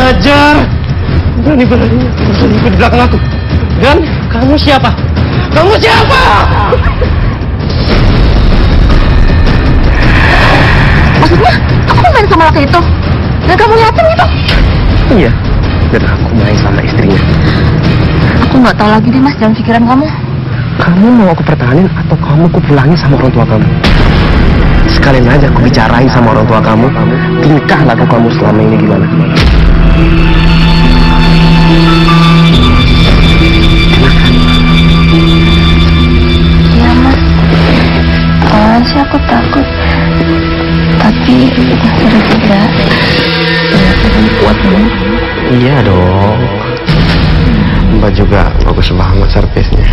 ajar! Berani-beraninya berselingkuh di belakang aku. Dan kamu siapa? Kamu siapa? Maksudnya, aku main sama laki itu? Dan kamu liatin itu? Iya, dan aku main sama istrinya. Aku nggak tahu lagi deh mas dalam pikiran kamu. Kamu mau aku pertahanin atau kamu aku pulangin sama orang tua kamu? Sekalian aja aku bicarain sama orang tua kamu, tingkah laku kamu selama ini gimana? Iya mas, awalnya sih aku takut, tapi sudah tidak kuat banget. Iya dong. Mbak juga bagus banget servisnya.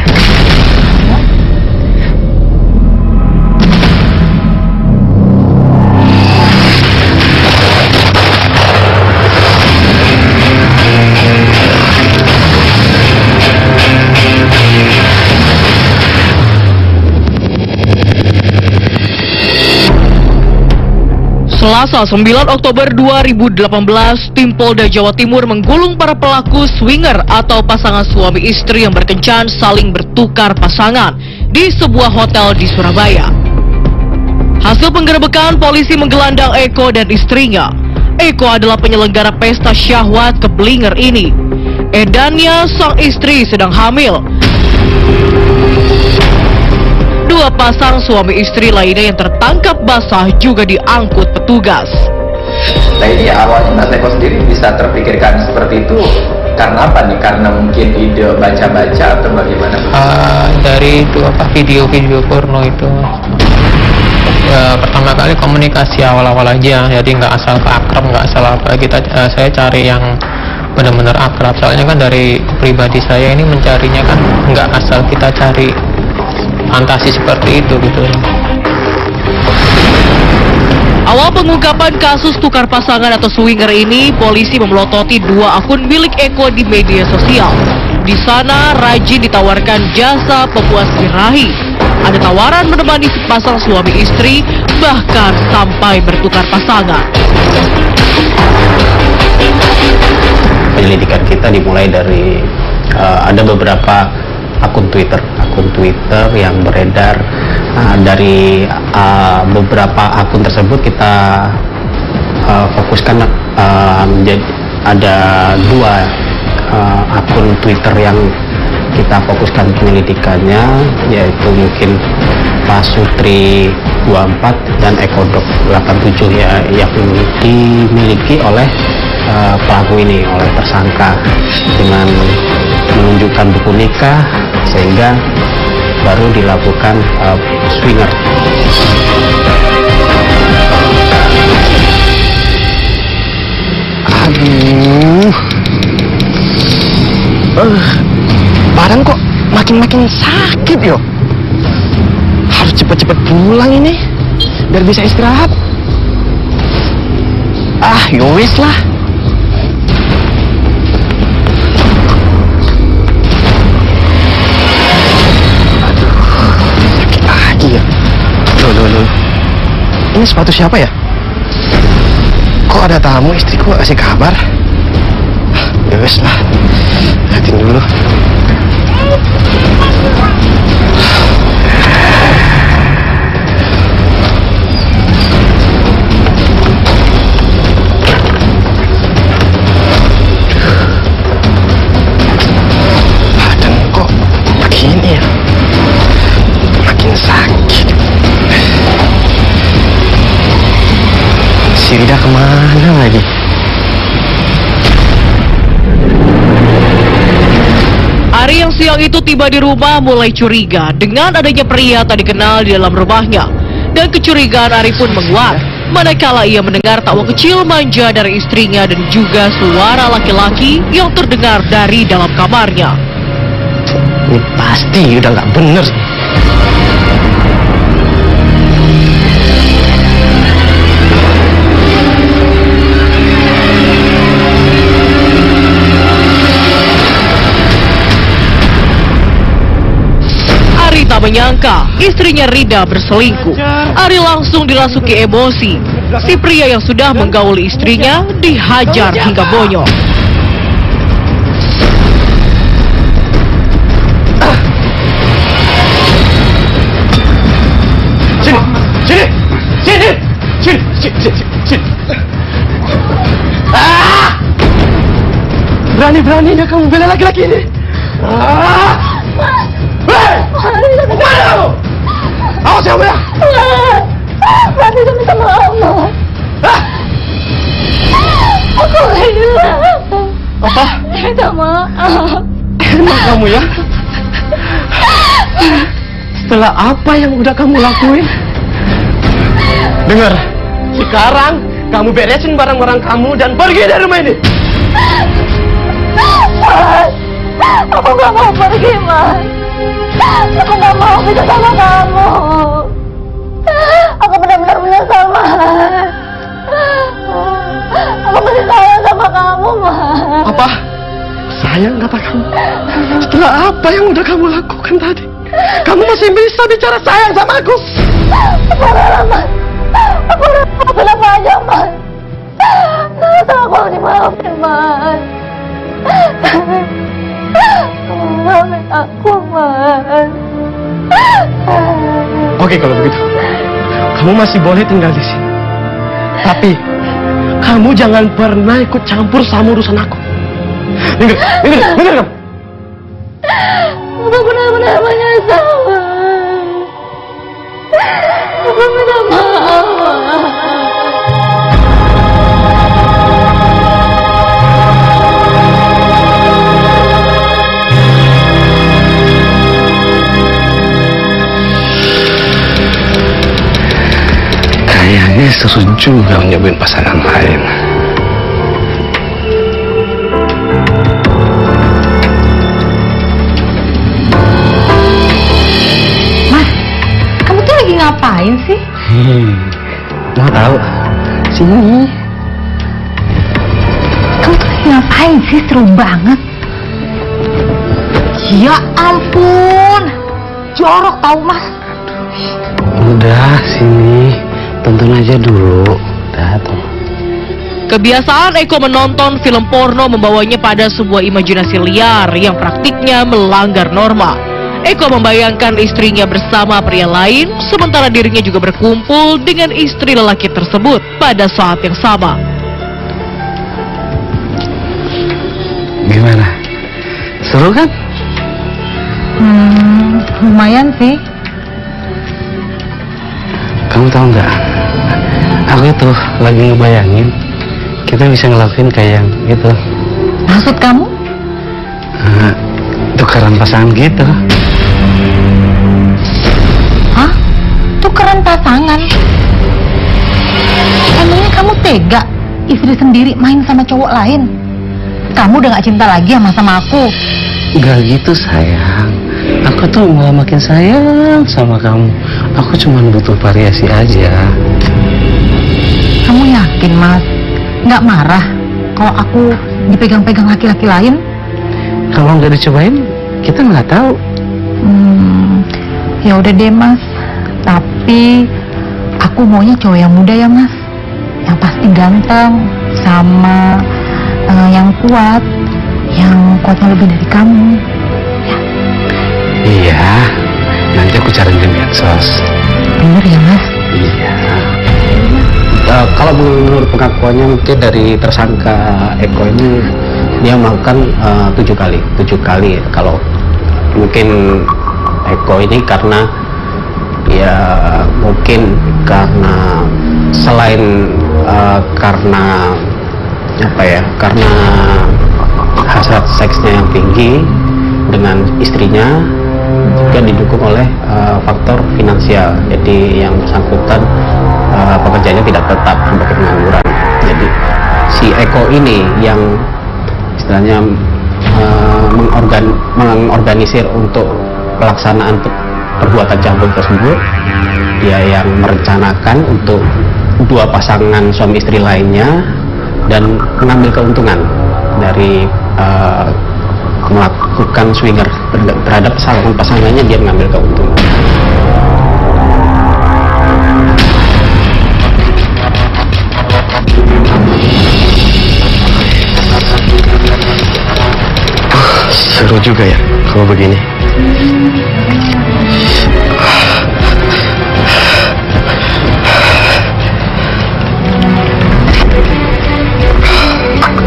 Selasa 9 Oktober 2018, tim Polda Jawa Timur menggulung para pelaku swinger atau pasangan suami istri yang berkencan saling bertukar pasangan di sebuah hotel di Surabaya. Hasil penggerebekan, polisi menggelandang Eko dan istrinya. Eko adalah penyelenggara pesta syahwat keblinger ini. Edannya, sang istri, sedang hamil. Dua pasang suami istri lainnya yang tertangkap basah juga diangkut petugas. Nah ini awalnya Mas Eko sendiri bisa terpikirkan seperti itu karena apa nih? Karena mungkin ide baca-baca atau bagaimana? Dari itu video-video porno itu. Pertama kali komunikasi awal-awal aja, jadi nggak asal akrab, nggak asal apa. Saya cari yang benar-benar akrab. Soalnya kan dari pribadi saya ini mencarinya kan nggak asal kita cari fantasi seperti itu gitu. Awal pengungkapan kasus tukar pasangan atau swinger ini, polisi memelototi dua akun milik Eko di media sosial. Di sana, rajin ditawarkan jasa pemuas birahi. Ada tawaran menemani sepasang suami istri, bahkan sampai bertukar pasangan. Penyelidikan kita dimulai dari ada beberapa akun Twitter yang beredar. Dari beberapa akun tersebut kita fokuskan menjadi ada dua akun Twitter yang kita fokuskan penyelidikannya, yaitu mungkin Pasutri 24 dan Ekodok 87 ya, yang dimiliki oleh pelaku ini, oleh tersangka, dengan menunjukkan buku nikah sehingga baru dilakukan swinger. Aduh, badan kok makin sakit yo. Harus cepet-cepet pulang ini biar bisa istirahat. Yowis lah. Loh. Ini sepatu siapa ya? Kok ada tamu, istriku gak kasih kabar? Ya wes lah, liatin dulu. Badan kok begini ya? Makin sakit. Si Rida kemana lagi? Ari yang siang itu tiba di rumah mulai curiga dengan adanya pria tak dikenal di dalam rumahnya. Dan kecurigaan Ari pun menguat manakala ia mendengar tawa kecil manja dari istrinya dan juga suara laki-laki yang terdengar dari dalam kamarnya. Ini pasti udah nggak bener. Tak menyangka istrinya Rida berselingkuh. Ari langsung dirasuki emosi. si pria yang sudah menggauli istrinya dihajar hingga bonyok. Sini. Berani-beraninya kamu bela laki-laki ini. Hei! Mana kamu? Awas kamu ya! Berarti saya minta maaf, Mas. Aku hilang. Apa? Minta maaf. Enak kamu ya? Setelah apa yang udah kamu lakuin? Dengar, sekarang kamu beresin barang-barang kamu dan pergi dari rumah ini. Mas, aku gak mau pergi, Mas. Aku gak mau bisa sama kamu. Aku benar-benar menyesal, Mas. Aku masih sayang sama kamu, Mas. Apa? Sayang kata kamu? Setelah apa yang udah kamu lakukan tadi? Kamu masih bisa bicara sayang sama aku? Sabarlah, Mas. Aku udah maafin apa aja, Mas. Aku mau dimaafin, Mas. Maafin aku, Mas. Oke, kalau begitu, kamu masih boleh tinggal di sini. Tapi kamu jangan pernah ikut campur sama urusan aku. Dengar kamu. Aku benar-benar menyesal, Mas. Aku minta maaf, Mas. Kayaknya seru juga nyobain pasangan lain. Mas, kamu tuh lagi ngapain sih? Mau tahu? Sini. Kamu tuh lagi ngapain sih? Seru banget. Ya ampun, jorok tau, Mas. Udah, sini. Tonton aja dulu. Udah, tuh. Kebiasaan Eko menonton film porno membawanya pada sebuah imajinasi liar yang praktiknya melanggar norma. Eko membayangkan istrinya bersama pria lain, sementara dirinya juga berkumpul dengan istri lelaki tersebut pada saat yang sama. Gimana? Seru kan? Lumayan sih. Kamu tahu nggak? Aku tuh lagi ngebayangin kita bisa ngelakuin kayak yang gitu. Maksud kamu? Tukeran pasangan gitu. Hah? Tukeran pasangan? Emangnya kamu tega istri sendiri main sama cowok lain? Kamu udah gak cinta lagi sama aku? Gak gitu sayang. Aku tuh malah makin sayang sama kamu. Aku cuma butuh variasi aja. Kamu yakin, Mas? Gak marah kalau aku dipegang-pegang laki-laki lain? Kalau nggak dicobain, kita nggak tahu. Ya udah deh, Mas. Tapi aku maunya cowok yang muda ya, Mas. Yang pasti ganteng, sama yang kuatnya lebih dari kamu. Iya, nanti aku cari di medsos. Bener ya, Mas? Iya. Kalau menurut pengakuannya mungkin dari tersangka Eko ini dia melakukan 7 kali. Kalau mungkin Eko ini karena ya mungkin karena selain karena apa ya, karena hasrat seksnya yang tinggi dengan istrinya, juga didukung oleh faktor finansial. Jadi yang bersangkutan pekerjaannya tidak tetap, sebagai pengangguran. Jadi si Eko ini yang istilahnya mengorganisir untuk pelaksanaan perbuatan cabul tersebut. Dia yang merencanakan untuk 2 pasangan suami istri lainnya dan mengambil keuntungan dari melakukan swinger terhadap pasangannya. Dia mengambil keuntungan. juga ya kalau begini.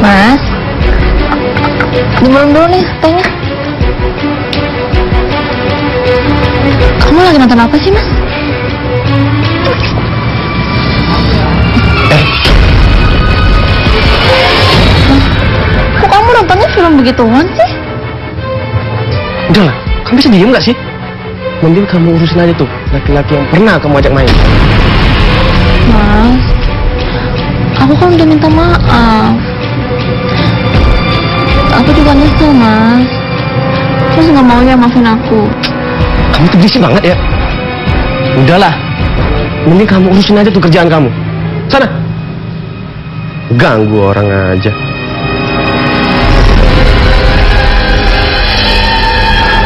Mas, diminum dulu nih tehnya. Kamu lagi nonton apa sih, Mas? Kok kamu nontonnya film begituan sih? Udah lah, kamu bisa diem gak sih? Mending kamu urusin aja tuh laki-laki yang pernah kamu ajak main. Mas, aku kan udah minta maaf. Aku juga nyesel, Mas. Mas nggak mau ya maafin aku. Kamu tuh berisik banget ya. Udahlah, mending kamu urusin aja tuh kerjaan kamu. Sana. Ganggu orang aja.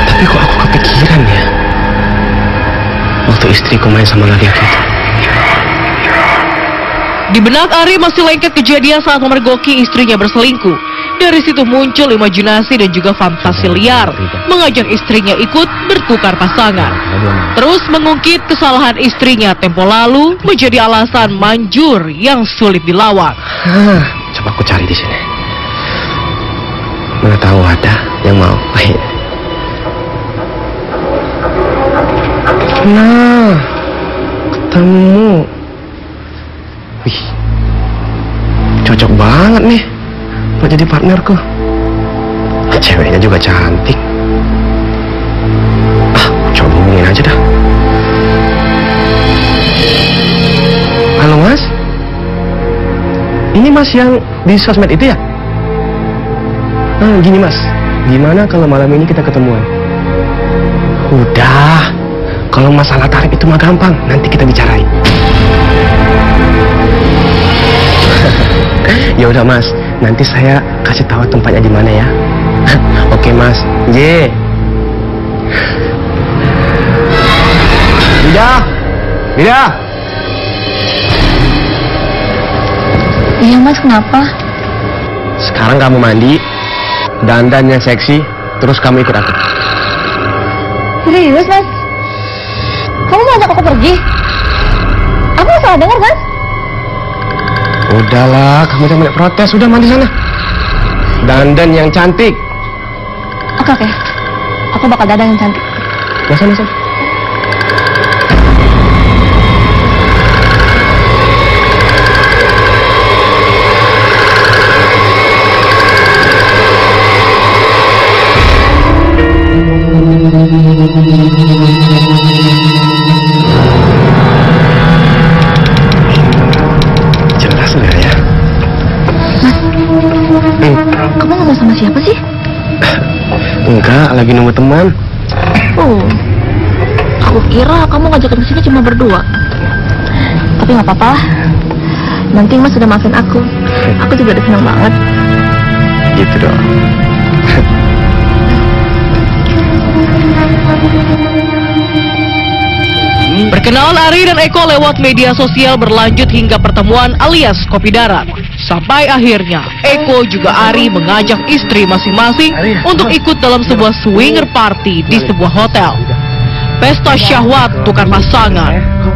Tapi kok aku kepikiran ya, waktu istriku main sama laki-laki itu. Di benak Ari masih lengket kejadian saat memergoki istrinya berselingkuh. Dari situ muncul imajinasi dan juga fantasi liar, mengajak istrinya ikut bertukar pasangan. Terus mengungkit kesalahan istrinya tempo lalu menjadi alasan manjur yang sulit dilawan. Coba aku cari di sini. Mana tahu ada yang mau. Nah, ketemu. Wih, cocok banget nih buat jadi partnerku. Ceweknya juga cantik. Coba hubungin aja dah. Halo Mas, ini Mas yang di sosmed itu ya? Gini Mas, gimana kalau malam ini kita ketemuan? Udah, kalau masalah tarif itu mah gampang, nanti kita bicarain. Ya udah Mas, nanti saya kasih tahu tempatnya di mana ya. Oke Mas, J. Bida. Iya Mas, kenapa? Sekarang kamu mandi, dandan yang seksi, terus kamu ikut aku. Serius Mas? Kamu mau ajak aku pergi? Aku nggak salah dengar Mas? Udahlah, kamu jangan banyak protes. Udah mandi sana. Dandan yang cantik. Oke. Aku bakal dandan yang cantik. Sana. Jelas nggak ya? Mas, kamu ngomong sama siapa sih? Enggak, lagi nunggu teman. Aku kira kamu ngajakin kesini cuma berdua. Tapi nggak apa-apa lah. Nanti Mas sudah maafin aku. Aku juga udah senang banget. Gitu dong. Perkenalan Ari dan Eko lewat media sosial berlanjut hingga pertemuan alias kopi darat. Sampai akhirnya Eko juga Ari mengajak istri masing-masing untuk ikut dalam sebuah swinger party di sebuah hotel. Pesta syahwat tukar pasangan.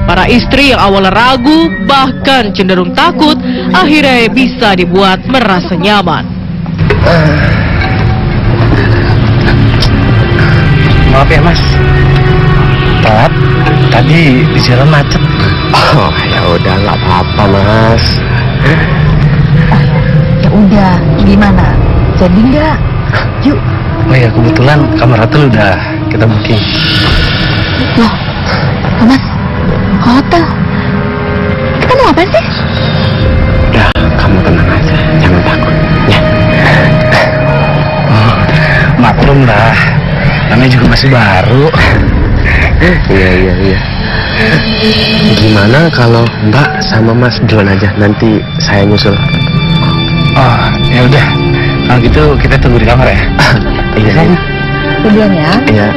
Para istri yang awalnya ragu bahkan cenderung takut akhirnya bisa dibuat merasa nyaman. Maaf ya Mas, telat. Tadi di jalan macet. Oh ya udah, nggak apa-apa Mas. Ya udah, gimana? Jadi nggak? Yuk. Oh ya, kebetulan kamar hotel udah kita booking. Loh, Mas, hotel? Kita mau ngapain sih? Udah, kamu tenang aja, jangan takut. Ya. Oh, maklum lah, namanya juga masih baru. Iya. Gimana kalau Mbak sama Mas duluan aja, nanti saya nyusul. Oh, ya udah. Kalau gitu kita tunggu di kamar ya. Iya. Duluan ya. Iya.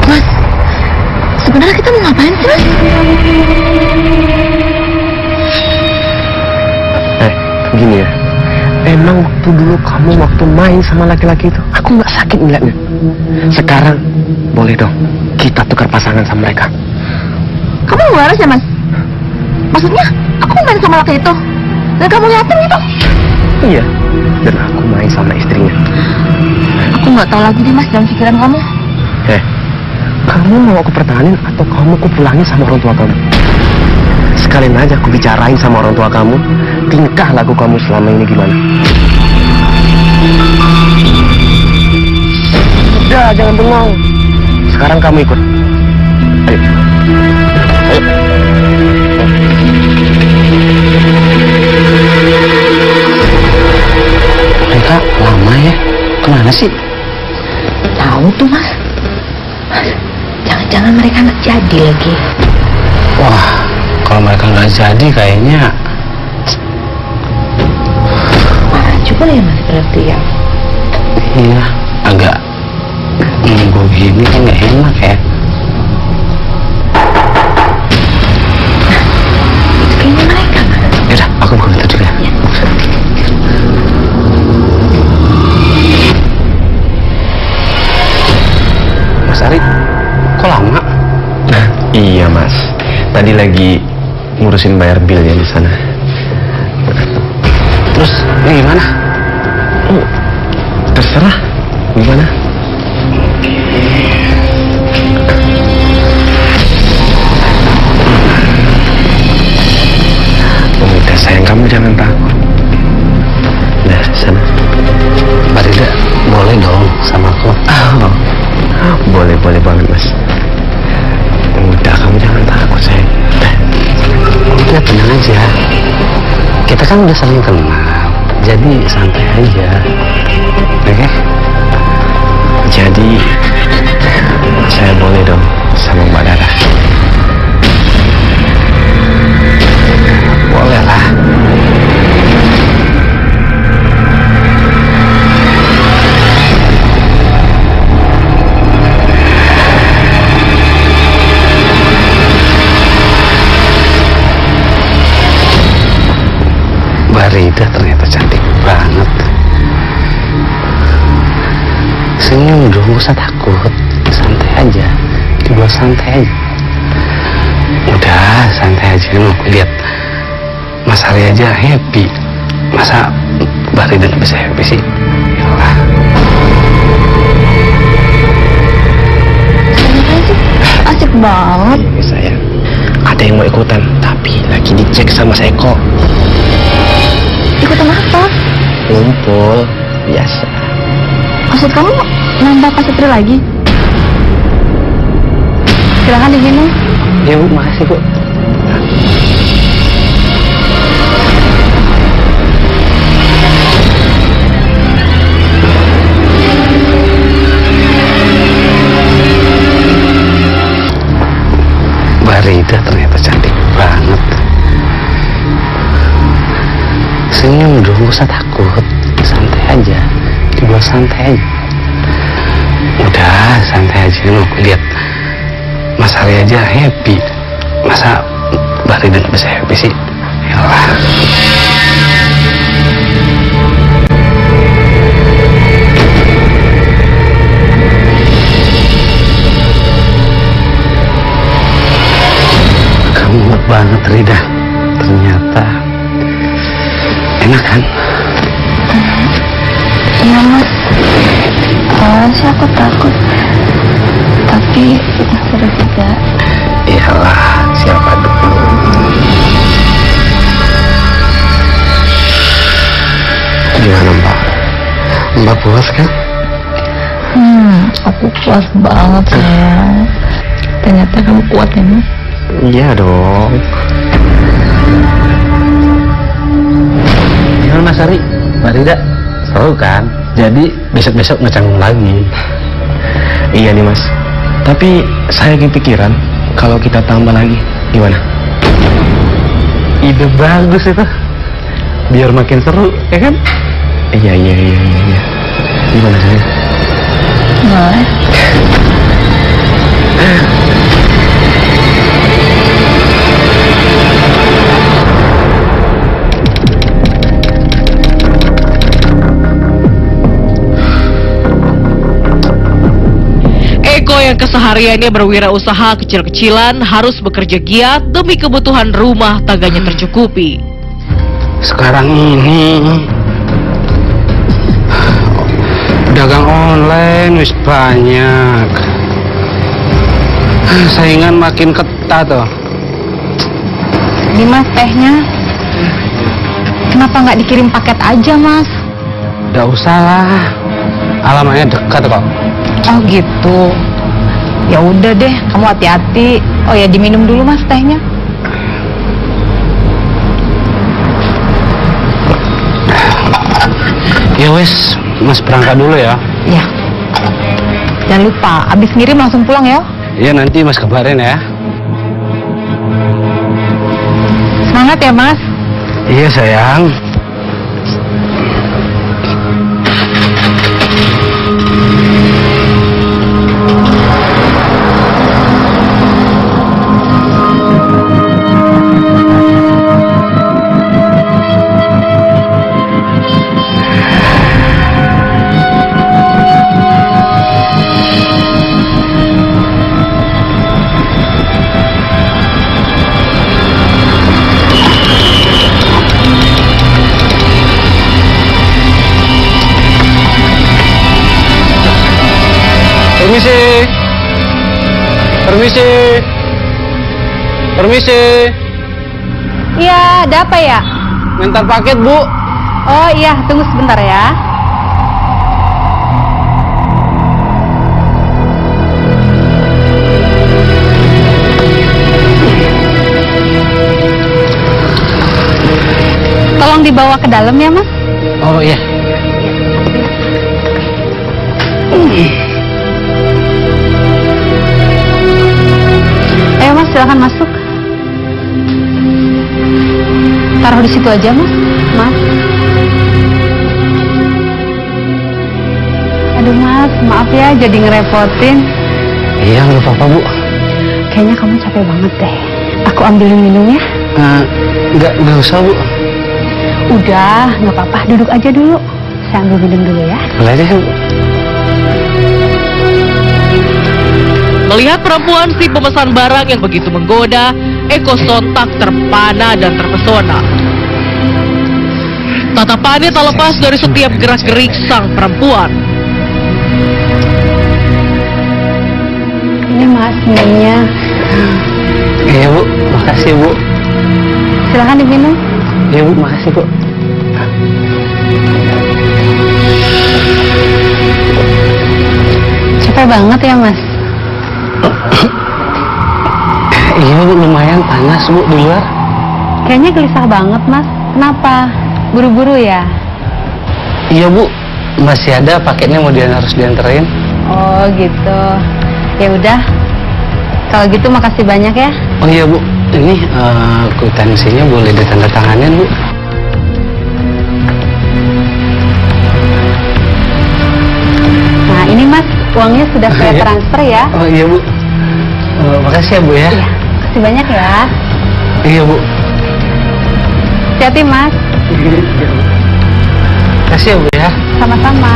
Mas, sebenarnya kita mau ngapain sih, Mas? Itu dulu kamu waktu main sama laki-laki itu, aku nggak sakit melihatnya. Sekarang, boleh dong, kita tukar pasangan sama mereka. Kamu waras ya, Mas? Maksudnya, aku main sama laki itu? Dan kamu liatin gitu? Iya, dan aku main sama istrinya. Aku nggak tahu lagi deh, Mas, dalam pikiran kamu. Kamu mau aku pertahanin atau kamu aku pulangin sama orang tua kamu? Sekalian aja aku bicarain sama orang tua kamu, tingkah laku kamu selama ini gimana. Udah, jangan bengong. Sekarang kamu ikut. Ayo. Ayo. Mereka lama ya? Kemana sih? Tahu tuh, Mas. Mas, jangan-jangan mereka nggak jadi lagi. Wah, kalau mereka nggak jadi kayaknya Parah juga ya, Mas, berarti ya. iya agak nunggu gini kan nggak enak ya. Itu kayaknya mereka, Mas. Yaudah, aku buka pintu dulu ya. Mas Ari, kok lama? Iya Mas, tadi lagi ngurusin bayar bil ya di sana. Terus ini gimana? Terserah, gimana? Udah sayang, kamu jangan takut. Nah, sana. Mbak Rida, boleh dong sama aku? Boleh banget Mas. Udah, kamu jangan takut sayang. Ya tenang aja. Kita kan udah saling kenal, jadi santai aja. Oke? Jadi, saya boleh dong sama Mbak Dara? Boleh lah. Mbak Rida ternyata cantik banget. Senyum dong, gak usah takut. Santai aja. Dibawa santai aja. Udah, santai aja. Aku lihat Mas Ari aja happy. Masa Mbak Rida gak bisa happy sih? Yalah. Asik banget. Iya sayang. Ada yang mau ikutan, tapi lagi dicek sama Seko. Ikutan apa? Kumpul, biasa. Maksud kamu nambah pasutri lagi? Silahkan diminum. Ya Bu, makasih Bu. Mbak Rida ternyata cantik banget. Senyum dong, gak usah takut. Santai aja. Dibawa santai aja. Udah, santai aja. Aku lihat Mas Ari aja happy. Masa Mbak Rida gak bisa happy sih? Yalah. Kamu enak banget Rida. Ternyata enak kan? Iya, Mas. Awalnya sih aku takut, tapi seru juga. Iyalah, siapa dulu? Gimana Mbak? Mbak puas kan? Aku puas banget sayang. Ternyata kamu kuat ya, Mas. Iya dong. Gimana Mas Ari? Mbak Rida? Seru kan? Jadi besok-besok ngecanggung lagi. Iya nih Mas. Tapi saya kepikiran kalau kita tambah lagi, gimana? Ide bagus itu. Biar makin seru, ya kan? Iya. Gimana sayang? Mas. yang kesehariannya berwirausaha kecil-kecilan harus bekerja giat demi kebutuhan rumah tangganya tercukupi. Sekarang ini dagang online wis banyak, saingan makin ketat tuh. Ini Mas tehnya. Kenapa nggak dikirim paket aja Mas? Gak usah lah, alamatnya dekat kok. Oh gitu. Ya udah deh, kamu hati-hati. Oh ya, diminum dulu Mas tehnya. Ya wes, Mas berangkat dulu ya. Ya. Jangan lupa, abis ngirim langsung pulang ya. Ya nanti Mas kabarin ya. Semangat ya Mas. Iya sayang. Permisi. Permisi. Permisi. Iya, ada apa ya? Ngantar paket, Bu. Oh iya, tunggu sebentar ya. Tolong dibawa ke dalam ya Mas. Oh iya. Ayo Mas, silakan masuk. Taruh di situ aja Mas. Mas. Aduh Mas, maaf ya jadi ngerepotin. Iya, nggak apa-apa, Bu. Kayaknya kamu capek banget deh. Aku ambilin minum ya. Nggak usah, Bu. Udah, nggak apa-apa. Duduk aja dulu. Saya ambil minum dulu ya. Boleh deh, Bu. Melihat perempuan si pemesan barang yang begitu menggoda, Eko sontak terpana dan terpesona. Tatapannya tak lepas dari setiap gerak-gerik sang perempuan. Ini Mas, minumnya. Iya, Bu. Makasih, Bu. Silakan diminum. Iya, Bu. Makasih, Bu. Capek banget ya Mas. Iya, Bu. Lumayan panas, Bu, di luar. Kayaknya gelisah banget Mas. Kenapa? Buru-buru ya? Iya, Bu. Masih ada paketnya harus dianterin. Oh gitu. Ya udah. Kalau gitu makasih banyak ya. Oh iya, Bu. Ini kwitansinya boleh ditandatanganin, Bu. Nah ini Mas, uangnya sudah saya Iya. transfer ya. Oh iya, Bu. Makasih ya, Bu ya. Iya, makasih banyak ya. Iya, Bu. Hati-hati Mas. Makasih ya, Bu ya. Sama-sama.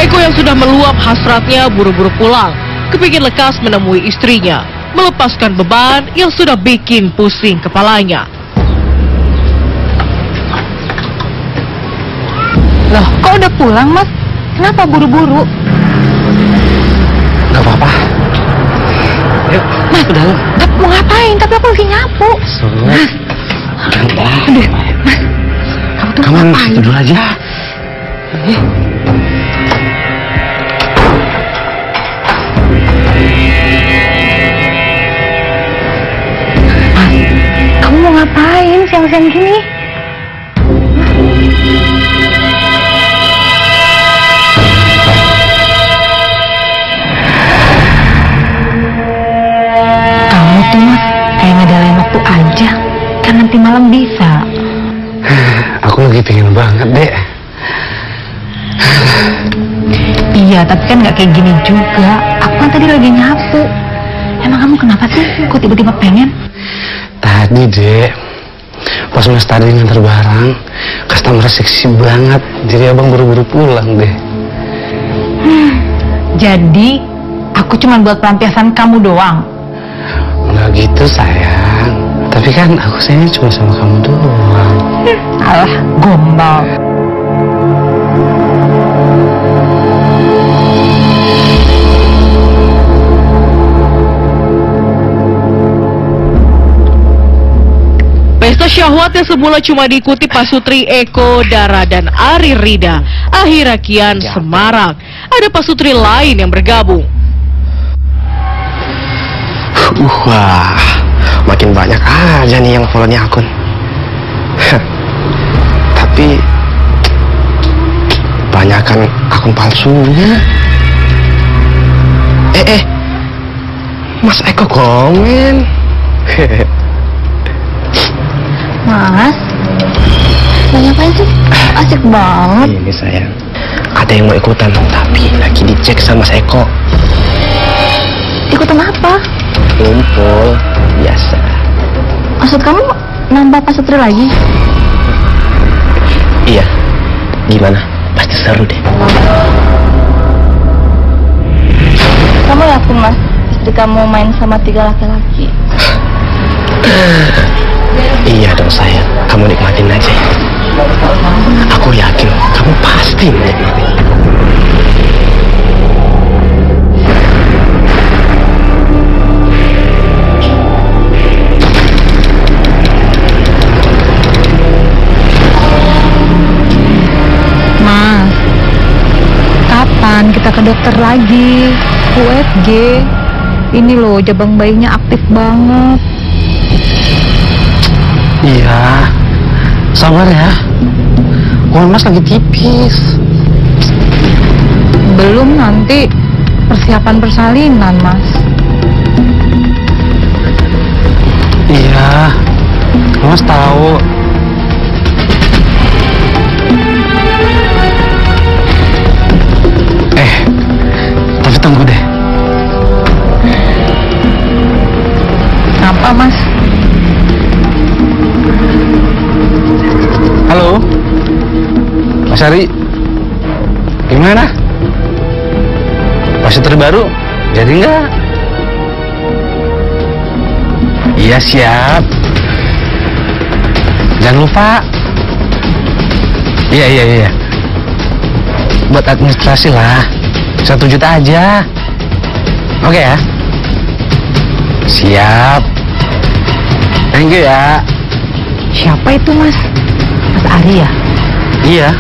Eko yang sudah meluap hasratnya buru-buru pulang, kepingin lekas menemui istrinya, melepaskan beban yang sudah bikin pusing kepalanya. Loh, kok udah pulang Mas? Kenapa buru-buru? Gak apa-apa. Yuk, Mas, ke dalam. mau ngapain? Tapi aku lagi nyapu. Mas. Aduh, Mas. Kamu tuh Kamu ngapain? situ dulu aja. Kamu mau ngapain siang-siang gini? Kamu tuh Mas, kayak ngedalain waktu aja. Kan nanti malam bisa. Aku lagi pengen banget, Dek. Iya, tapi kan nggak kayak gini juga. Aku kan tadi lagi nyapu. Emang kamu kenapa sih? Kok tiba-tiba pengen? Tadi, Dek. Pas Mas tadi ngantar barang, customer seksi banget. Jadi abang buru-buru pulang deh. Jadi, aku cuma buat pelampiasan kamu doang. Nggak gitu, sayang. Tapi kan aku sayangnya cuma sama kamu doang. Alah, gombal. Pesta syahwat yang semula cuma diikuti Pasutri Eko, Dara, dan Ari Rida akhirnya kian semarak. Ada pasutri lain yang bergabung. Wah, makin banyak aja nih yang follow-nya akun. Tapi banyakan akun palsunya. Mas Eko komen. Mas, ngapain sih? Asik banget. Ini sayang, ada yang mau ikutan, tapi lagi dicek sama Mas Eko. Ikutan apa? Kumpul biasa. Maksud kamu nambah pasutri lagi? Iya. Gimana? Pasti seru deh. Kamu yakin, Mas? Istri kamu main sama 3 laki-laki? Iya dong sayang, kamu nikmatin aja ya. Aku yakin kamu pasti menikmati. Mas, kapan kita ke dokter lagi? USG. Ini loh, jabang bayinya aktif banget. Iya, sabar ya. Uang Mas lagi tipis. Belum, nanti persiapan persalinan, Mas. Iya, Mas tahu. Tapi tunggu deh. Apa, Mas? Halo, Mas Ari. Gimana? Pasutri baru? Jadi nggak? Iya, siap. Jangan lupa. Iya. Buat administrasi lah. 1 juta aja. Oke ya? Siap. Thank you ya. Siapa itu, Mas? Mas Ari ya? Iya.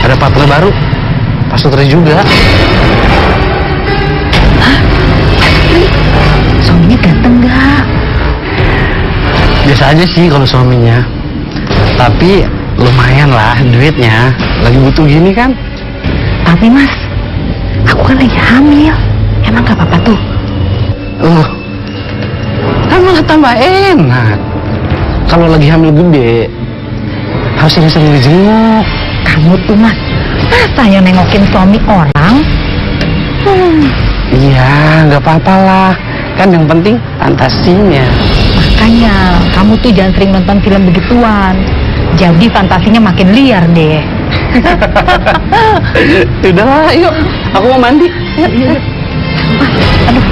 Ada partner baru. Pasutri juga. Hah? Pasutri? Suaminya ganteng nggak? Biasa aja sih kalau suaminya. Tapi lumayan lah duitnya. Lagi butuh gini kan? Tapi, Mas, aku kan lagi hamil. Emang gak apa-apa tuh? Kan malah tambah enak. Kalau lagi hamil gede, harus sering-sering dijenguk. Kamu tuh, Mas, masa yang nengokin suami orang? Iya, nggak apa-apa lah. Kan yang penting fantasinya. Makanya, kamu tuh jangan sering nonton film begituan. Jadi fantasinya makin liar deh. Udahlah, yuk. Aku mau mandi. Yuk. Aduh.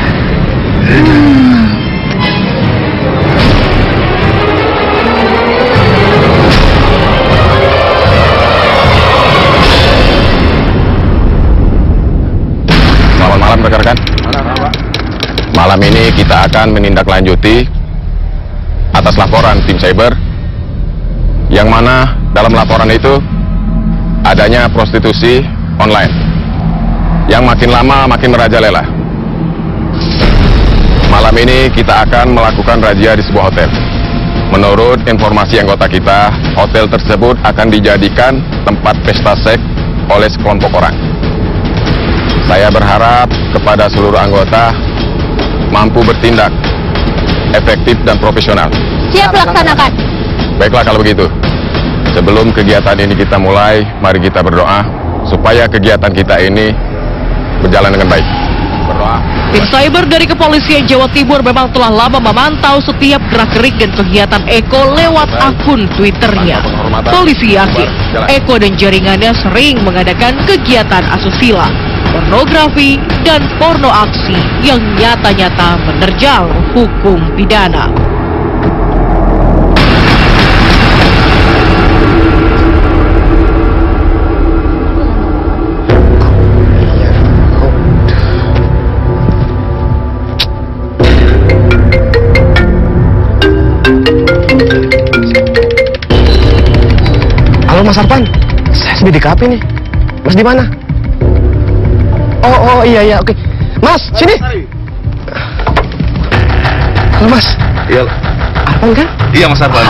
Selamat malam rekan-rekan. Malam ini kita akan menindaklanjuti atas laporan tim cyber yang mana dalam laporan itu adanya prostitusi online yang makin lama makin merajalela. Malam ini kita akan melakukan razia di sebuah hotel. Menurut informasi anggota kita, hotel tersebut akan dijadikan tempat pesta seks oleh sekelompok orang. Saya berharap kepada seluruh anggota mampu bertindak efektif dan profesional. Siap laksanakan. Baiklah kalau begitu. Sebelum kegiatan ini kita mulai, mari kita berdoa supaya kegiatan kita ini berjalan dengan baik. Berdoa. Tim cyber dari Kepolisian Jawa Timur memang telah lama memantau setiap gerak-gerik dan kegiatan Eko lewat akun Twitternya. Polisi yakin Eko dan jaringannya sering mengadakan kegiatan asusila, pornografi, dan porno aksi yang nyata-nyata menerjang hukum pidana. Halo Mas Arpan, saya sedih di kafe nih. Mas di mana? Oh iya oke. Mas, sini. Halo Mas. Iya. Arpan kan? Iya Mas Arpan.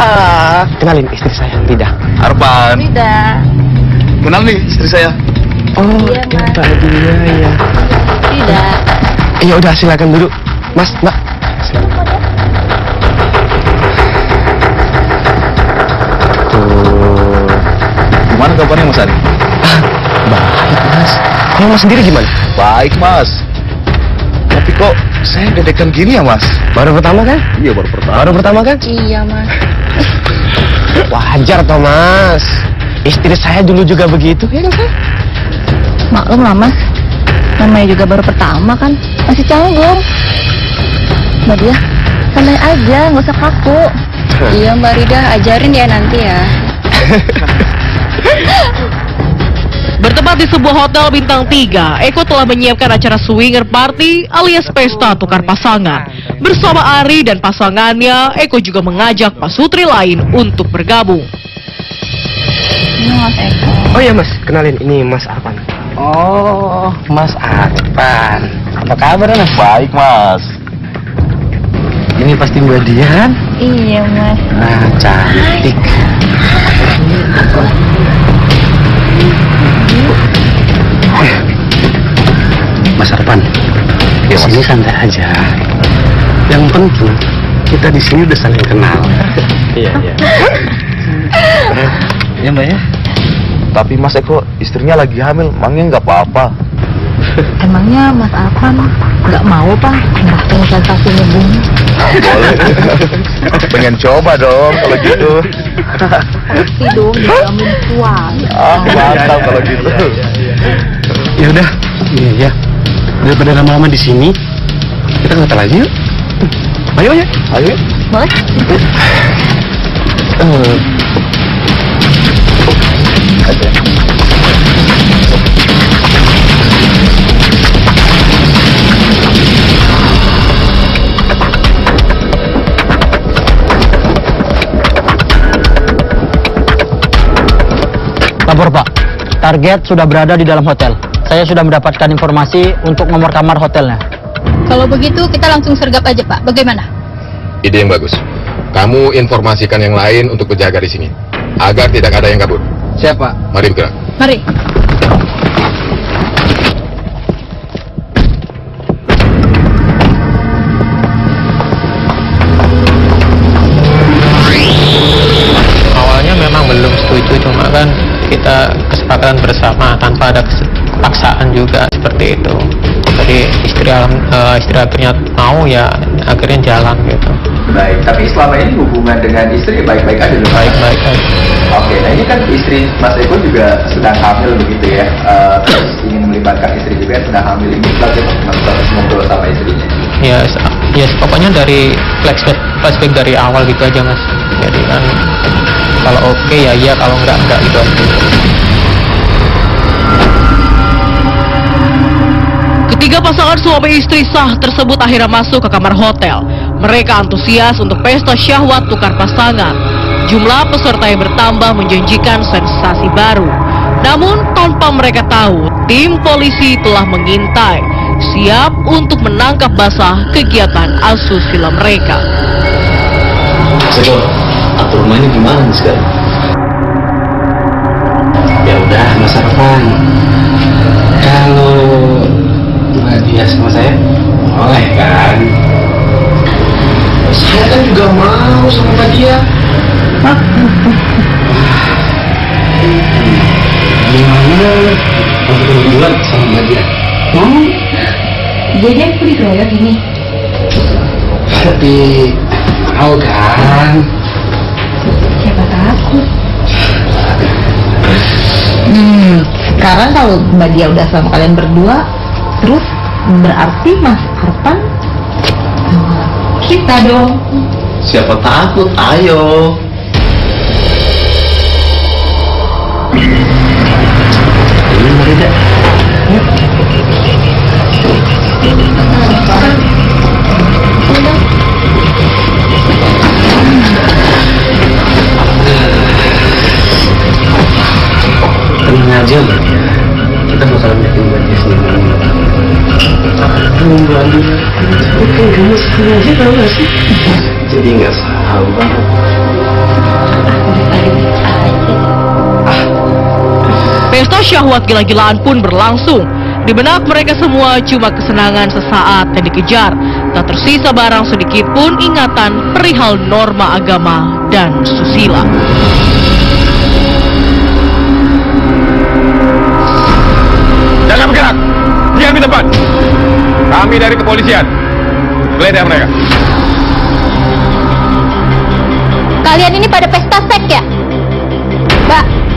Kenalin istri saya, Tidak. Arpan. Tidak. Kenal nih istri saya. Oh, Iya, Mas. Mbak dia ya. Tidak. Ya udah silakan duduk. Mas, Mbak. Gimana kabarnya Mas Ari? Baik Mas. Kalau Mas sendiri gimana? Baik Mas. Tapi kok saya dedekan gini ya Mas? Baru pertama kan? Iya baru pertama. Baru pertama kan? Iya, Mas. Wajar toh Mas. Istri saya dulu juga begitu, ya kan Mas? Maklum lah, Mas. Namanya juga baru pertama kan. Masih canggung. Mbak Dia, santai aja, nggak usah kaku. Iya, Mbak Rida, ajarin ya nanti ya. Bertempat di sebuah hotel bintang 3, Eko telah menyiapkan acara swinger party alias pesta tukar pasangan. Bersama Ari dan pasangannya, Eko juga mengajak pasutri lain untuk bergabung. Ini Mas Eko. Oh iya Mas, kenalin ini Mas Arpan. Oh, Mas Arpan. Apa kabar Mas? Baik Mas. Ini pasti Mbak Dian. Iya, Mas. Nah, cantik. Mas Arpan, di sini santai aja. Yang penting kita di sini udah saling kenal. Iya. Iya Mbak ya. Tapi Mas Eko istrinya lagi hamil, emangnya nggak apa-apa? Emangnya Mas Arpan nggak mau, Pak, ngerasain sensasinya bumi? Boleh. Pengen coba dong kalau gitu. Pasti dong, dijamin kuat. Mantap kalau gitu. Ya udah, iya. Daripada lama-lama di sini, kita ke hotel aja yuk. Ayo ya. Ayo. Boleh? Aja. Lapor Pak, target sudah berada di dalam hotel. Saya sudah mendapatkan informasi untuk nomor kamar hotelnya. Kalau begitu kita langsung sergap aja Pak, bagaimana? Ide yang bagus. Kamu informasikan yang lain untuk berjaga di sini, agar tidak ada yang kabur. Siapa? Mari bergerak. Mari. Awalnya memang belum setuju, cuma kan kita kesepakatan bersama tanpa ada paksaan juga seperti itu. Jadi istri akhirnya mau, ya akhirnya jalan gitu. Baik, tapi selama ini hubungan dengan istri baik-baik aja dong? Baik-baik aja. Oke, nah ini kan istri Mas Eko juga sedang hamil begitu ya, terus ingin melibatkan istri juga yang sedang hamil, ini bagaimana Mas harus ngobrol sama istrinya? Ya pokoknya dari flashback dari awal gitu aja Mas. Jadi kan kalau oke ya iya, kalau enggak gitu aja. Ketiga pasangan suami istri sah tersebut akhirnya masuk ke kamar hotel. Mereka antusias untuk pesta syahwat tukar pasangan. Jumlah peserta yang bertambah menjanjikan sensasi baru. Namun tanpa mereka tahu, tim polisi telah mengintai, siap untuk menangkap basah kegiatan asusila mereka. Seko, atur rumahnya gimana nih sekarang? Ya udah Mas Arpan, kalau Mbak Dia sama saya boleh kan? Saya kan juga mau sama Mbak Dia. Gimana untuk berbulan sama Mbak Dia? Jadi aku dikeroyok ini. Tapi mau kan? Siapa takut? Sekarang kalau Mbak Dia udah sama kalian berdua, terus berarti Mas Arpan kita dong. Siapa takut? Ayo. Ini Marida. Tenang aja Mbak Dia. Kita bakalan bikin Mbak Dia senang. Aduh Mbak Dia, kayak gemes aja tau gak sih? Jadi gak sabar. Pesta syahwat gila-gilaan pun berlangsung. Di benak mereka semua cuma kesenangan sesaat yang dikejar. Tak tersisa barang sedikit pun ingatan perihal norma agama dan susila. Jangan bergerak. Diam di tempat. Kami dari kepolisian. Geledah mereka. Kalian ini pada pesta seks ya?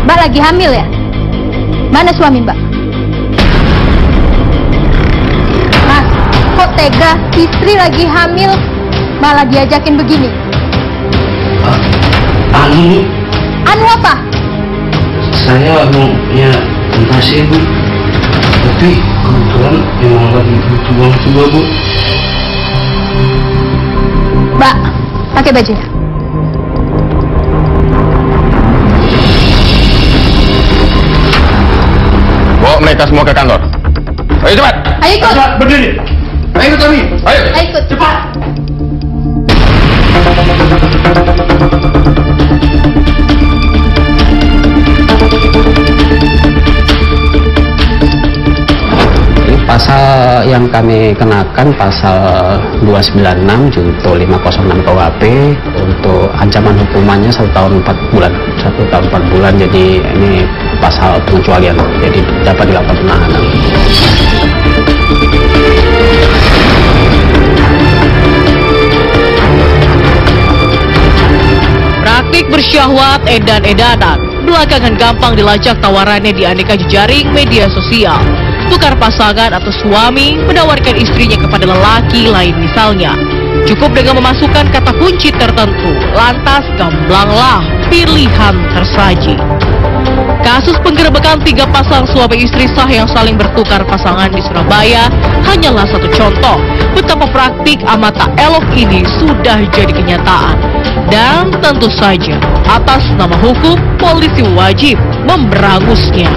Mbak lagi hamil ya? Mana suami Mbak? Mas, kok tega? Istri lagi hamil malah diajakin begini. Anu apa? Saya maunya entah Bu. Tapi kebetulan memang lagi butuh uang juga Bu. Mbak, pakai bajunya. Bawa mereka semua ke kantor. Ayo cepat. Ayo ikut. Berdiri. Ayo ikut kami. Ayo. Ayo ikut. Cepat. Pasal yang kami kenakan pasal 296 junto 506 KUHP untuk ancaman hukumannya 1 tahun 4 bulan. 1 tahun 4 bulan, jadi ini pasal pengecualian, jadi dapat dilakukan penahanan. Praktik bersyahwat edan-edanan belakangan gampang dilacak tawarannya di aneka jejaring media sosial. Tukar pasangan atau suami menawarkan istrinya kepada lelaki lain misalnya. Cukup dengan memasukkan kata kunci tertentu, lantas gamblanglah pilihan tersaji. Kasus penggerebekan 3 pasang suami istri sah yang saling bertukar pasangan di Surabaya hanyalah satu contoh betapa praktik amat tak elok ini sudah jadi kenyataan. Dan tentu saja atas nama hukum polisi wajib memberangusnya.